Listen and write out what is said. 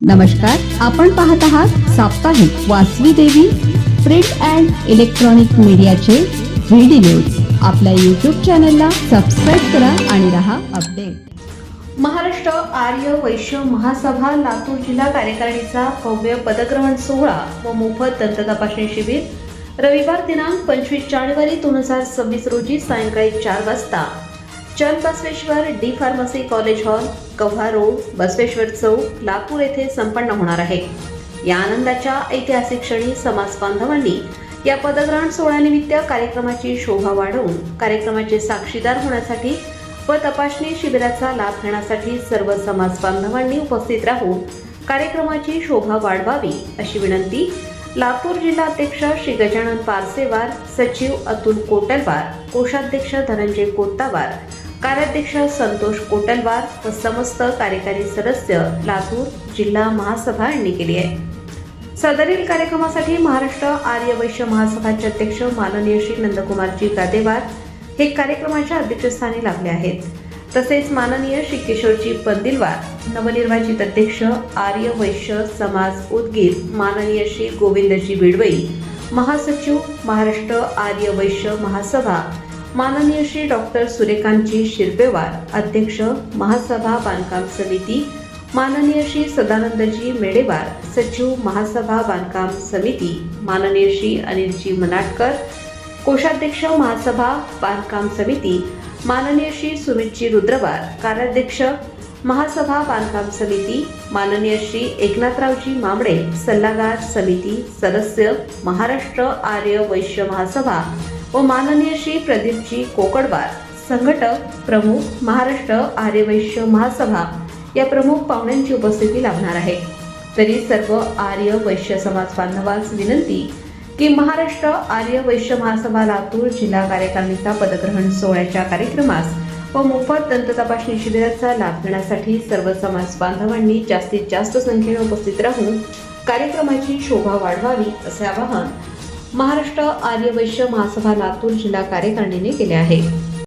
नमस्कार, आपण पाहत आहात साप्ताहिक वासवी देवी प्रिंट अँड इलेक्ट्रॉनिक मीडियाचे व्हिडिओ न्यूज। आपल्या YouTube चॅनलला सबस्क्राईब करा आणि रहा अपडेट। महाराष्ट्र आर्य वैश्य महासभा लातूर जिल्हा कार्यकारिणीचा भव्य पदग्रहण सोहळा व मोफत दंत तपासणी शिबिर रविवार दिनांक 25 जानेवारी 2026 रोजी सायंकाळी 4 वाजता Chand Basaveshwar D pharmacy college hall, Kavha road, Basaveshwar Chowk, Latur येथे संपन्न होणार आहे। या आनंदाच्या ऐतिहासिक क्षणी समाज बांधवांनी या पदग्रहण सोहळ्यानिमित्त कार्यक्रमाची शोभा वाढवून कार्यक्रमाचे साक्षीदार होण्यासाठी व तपासणी शिबिराचा लाभ घेण्यासाठी सर्व समाज बांधवांनी उपस्थित राहून कार्यक्रमाची शोभा वाढवावी अशी विनंती लातूर जिल्हाध्यक्ष श्री गजानन पारसेवार, सचिव अतुल कोटलवार, कोषाध्यक्ष धनंजय कोत्तावार, कार्याध्यक्ष संतोष कोटलवार व समस्त कार्यकारी सदस्य लातूर जिल्हा महासभा यांनी केली आहे। सदरील कार्यक्रमासाठी महाराष्ट्र आर्य वैश्य महासभाचे अध्यक्ष माननीय श्री नंदकुमारजी गादेवार हे कार्यक्रमाच्या अध्यक्षस्थानी लाभले आहेत। तसेच माननीय श्री किशोरजी पंदिलवार, नवनिर्वाचित अध्यक्ष आर्य वैश्य समाज उदगीर माननीय श्री गोविंदजी बिडवई, महासचिव महाराष्ट्र आर्य वैश्य महासभा माननीय श्री डॉक्टर सूर्यकांतजी शिरपेवार, अध्यक्ष महासभा बांधकाम समिती माननीय श्री सदानंदजी मेडेवार, सचिव महासभा बांधकाम समिती माननीय श्री अनिलजी मनाटकर, कोषाध्यक्ष महासभा बांधकाम समिती माननीय श्री सुमितजी रुद्रवार, कार्याध्यक्ष महासभा बांधकाम समिती माननीय श्री एकनाथरावजी मामडे, सल्लागार समिती सदस्य महाराष्ट्र आर्य वैश्य महासभा व माननीय श्री प्रदीपजी कोकडवार, संघटक प्रमुख महाराष्ट्र आर्य वैश्य महासभा या प्रमुख पाहुण्यांची उपस्थिती लाभणार आहे। तरी सर्व आर्य वैश्य समाज बांधवांस विनंती की महाराष्ट्र आर्य वैश्य महासभा लातूर जिल्हा कार्यकारिणीचा पदग्रहण सोहळ्याच्या कार्यक्रमास व मोफत दंत तपासणी शिबिराचा लाभ घेण्यासाठी सर्व समाज बांधवांनी जास्तीत जास्त संख्येने उपस्थित राहून कार्यक्रमाची शोभा वाढवावी असे आवाहन महाराष्ट्र आर्य वैश्य महासभा लातूर जिल्हा कार्यकारिणीने केले आहे।